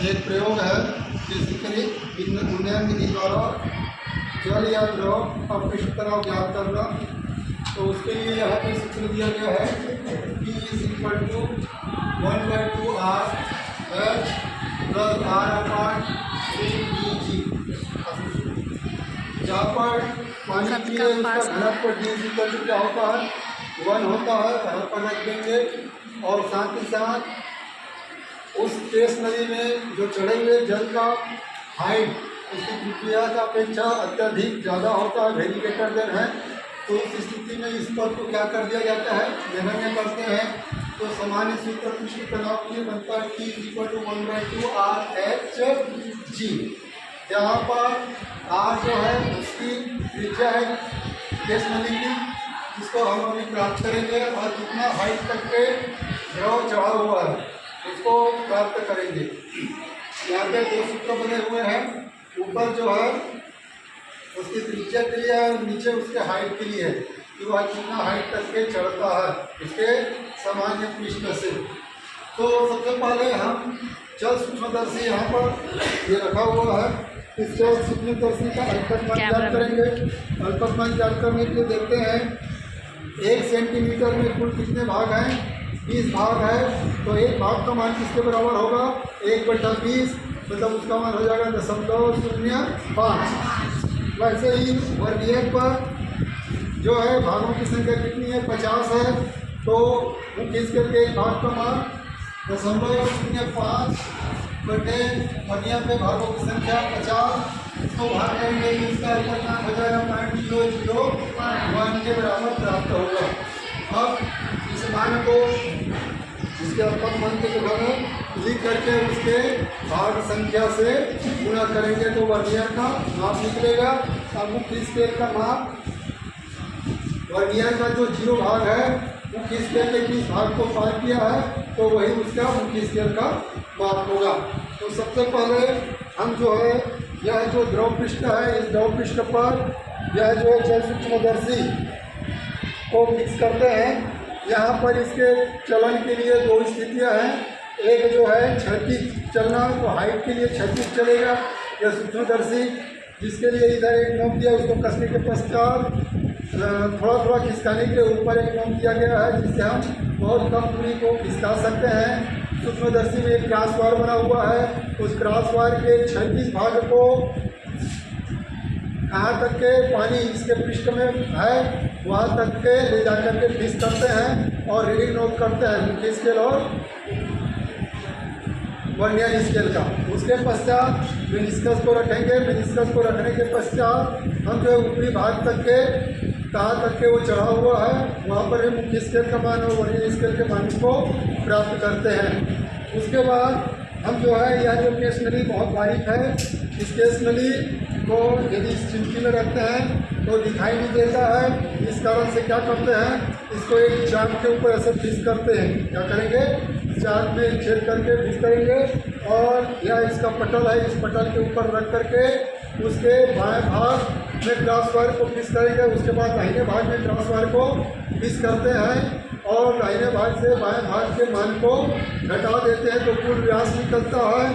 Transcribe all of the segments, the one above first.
एक प्रयोग है बेसिकली उन्नयन विधि द्वारा जल या द्रव अपृष्ठ तनाव ज्ञात करना। तो उसके लिए यहाँ पे सूत्र दिया गया है P = 1/2 R H + R/3dg। जहाँ पर पानी की उसका घनत्व D क्या होता है 1 होता है, यहाँ पर रख देंगे। और साथ ही साथ उस केस नदी में जो चढ़े हुए जल का हाइट उसकी प्रक्रिया का अपेक्षा अत्यधिक ज़्यादा होता है, वेरी ग्रेटर देन है। तो इस स्थिति में इस पद को क्या कर दिया जाता है, गणना करते हैं। तो सामान्य सूत्र पृष्ठ तनाव के लिए बनता है T = 1/2 RHG। यहाँ पर R जो है उसकी त्रिज्या है केस नदी की, जिसको हम अभी प्राप्त करेंगे। और कितना हाइट तक के द्रव चढ़ा हुआ है उसको प्राप्त करेंगे। यहाँ पे दो सूत्र बने हुए हैं, ऊपर जो है उसकी त्रिज्या के लिए और नीचे उसके हाइट के लिए कि वह कितना हाइट तक के चढ़ता है उसके सामान्य पृष्ठ से। तो सबसे पहले हम जल सूक्ष्मदर्शी यहाँ पर ये रखा हुआ है, इस जल सूक्ष्मदर्शी का अल्पतमाप ज्ञात करेंगे। अल्पतमाप ज्ञात करने के लिए देखते हैं 1 सेंटीमीटर में कुल कितने भाग हैं, 20 भाग है। तो एक भाग का मान किसके बराबर होगा, 1/20, मतलब उसका मान हो जाएगा 0.05। वैसे ही वर्नियर पर जो है भागों की संख्या कितनी है, 50 है। तो मुख्य स्केल के एक भाग का मान 0.05 बटे वर्नियर पे भागों की संख्या 50, तो भाग करेंगे इसका मान हो जाएगा 0.001 के बराबर प्राप्त होगा। अब इस मान को इसके अल्पक मान के जगह में लिख करके उसके भाग संख्या से गुणा करेंगे तो वर्नियर का माप निकलेगा। और मुख्य स्केल का माप, वर्नियर का जो 0 भाग है मुख्य स्केल के किस भाग को पार किया है तो वही उसका मुख्य स्केल का माप होगा। तो सबसे पहले हम जो है यह जो द्रव पृष्ठ है, इस द्रव पृष्ठ पर यह जो है जल सूक्ष्मदर्शी को फिक्स करते हैं। यहाँ पर इसके चलन के लिए 2 स्थितियाँ हैं। एक जो है क्षैतिज चलना, तो हाइट के लिए क्षैतिज चलेगा यह सूक्ष्मदर्शी, जिसके लिए इधर एक नोक दिया, उसको कसने के पश्चात थोड़ा थोड़ा खिसकाने के ऊपर एक नोक दिया गया है, जिससे हम बहुत कम दूरी को खिसका सकते हैं। सूक्ष्मदर्शी में एक क्रॉस वायर बना हुआ है, उस क्रॉस वायर के क्षैतिज भाग को कहाँ तक के पानी इसके पृष्ठ में है वहाँ तक के ले जाकर के फिक्स करते हैं और रीडिंग नोट करते हैं मुख्य स्केल और वर्नियर स्केल का। उसके पश्चात मेनिस्कस को रखेंगे। मेनिस्कस को रखने के पश्चात हम जो ऊपरी भाग तक के कहाँ तक के वो चढ़ा हुआ है वहाँ पर भी मुख्य स्केल का मान और वर्नियर स्केल के मान को प्राप्त करते हैं। उसके बाद हम जो है यह जो केस नली बहुत बारीक है, इस केस नली को यदि इस चिमटी में रखते हैं तो दिखाई नहीं देता है। इस कारण से क्या करते हैं, इसको एक चाक के ऊपर ऐसे फिक्स करते हैं। क्या करेंगे, चाक में छेद करके फिक्स करेंगे और यह इसका पटल है, इस पटल के ऊपर रख करके उसके बाएं भाग में क्रॉस वायर को फिक्स करेंगे। उसके बाद दाहिने भाग में क्रॉस वायर को फिक्स करते हैं और दाहिने भाग से बाएं भाग के मान को घटा देते हैं तो कुल व्यास निकलता है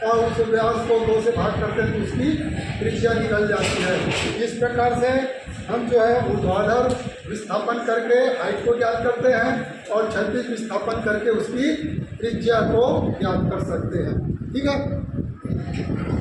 और उस व्यास को 2 से भाग करते हैं तो उसकी त्रिज्या निकल जाती है। इस प्रकार से हम जो है ऊर्ध्वाधर विस्थापन करके हाइट को ज्ञात करते हैं और क्षैतिज विस्थापन करके उसकी त्रिज्या को ज्ञात कर सकते हैं। ठीक है।